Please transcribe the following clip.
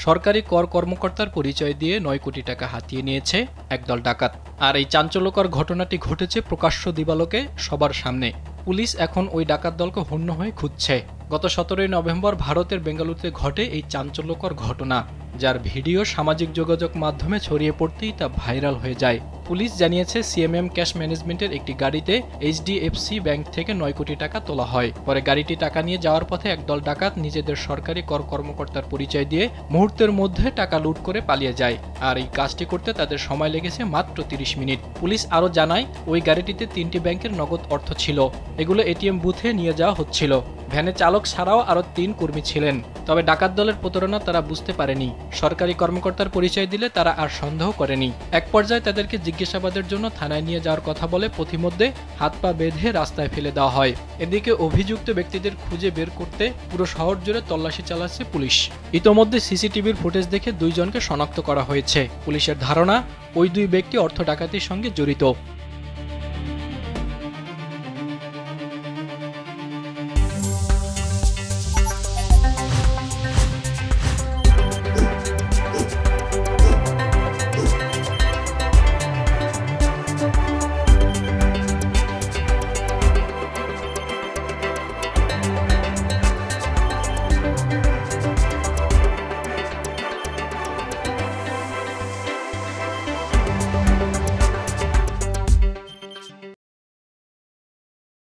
সরকারি কর কর্মকর্তার পরিচয় দিয়ে ৯ কোটি টাকা হাতিয়ে নিয়েছে একদল ডাকাত। আর এই চাঞ্চল্যকর ঘটনাটি ঘটেছে প্রকাশ্য দিবালোকে সবার সামনে। পুলিশ এখন ওই ডাকাত দলকে হন্য হয়ে খুঁজছে। গত ১৭ নভেম্বর ভারতের বেঙ্গালুরুতে ঘটে এই চাঞ্চল্যকর ঘটনা, যার ভিডিও সামাজিক যোগাযোগ মাধ্যমে ছড়িয়ে পড়তেই তা ভাইরাল হয়ে যায়। পুলিশ জানিয়েছে সিএমএম ক্যাশ ম্যানেজমেন্টের একটি গাড়িতে এইচডিএফসি ব্যাংক থেকে ৯ কোটি টাকা তোলা হয়। পরে গাড়িটি টাকা নিয়ে যাওয়ার পথে একদল ডাকাত নিজেদের সরকারি কর কর্মকর্তার পরিচয় দিয়ে মুহূর্তের মধ্যে টাকা লুট করে পালিয়ে যায়। আর এই কাজটি করতে তাদের সময় লেগেছে মাত্র ৩০ মিনিট। পুলিশ আরও জানায়, ওই গাড়িটিতে ৩টি ব্যাংকের নগদ অর্থ ছিল। এগুলো এটিএম বুথে নিয়ে যাওয়া হচ্ছিল। ভ্যানে চালক ছাড়াও আরও ৩ কর্মী ছিলেন। তবে ডাকাত দলের প্রতারণা তারা বুঝতে পারেনি। সরকারি কর্মকর্তার পরিচয় দিলে তারা আর সন্দেহ করেনি। এক পর্যায়ে তাদেরকে জিজ্ঞাসাবাদের জন্য থানায় নিয়ে যাওয়ার কথা বলে পথিমধ্যে হাত পা বেঁধে রাস্তায় ফেলে দেওয়া হয়। এদিকে অভিযুক্ত ব্যক্তিদের খুঁজে বের করতে পুরো শহর জুড়ে তল্লাশি চালাচ্ছে পুলিশ। ইতোমধ্যে সিসিটিভির ফুটেজ দেখে ২ জনকে শনাক্ত করা হয়েছে। পুলিশের ধারণা, ওই ২ ব্যক্তি অর্থ ডাকাতির সঙ্গে জড়িত।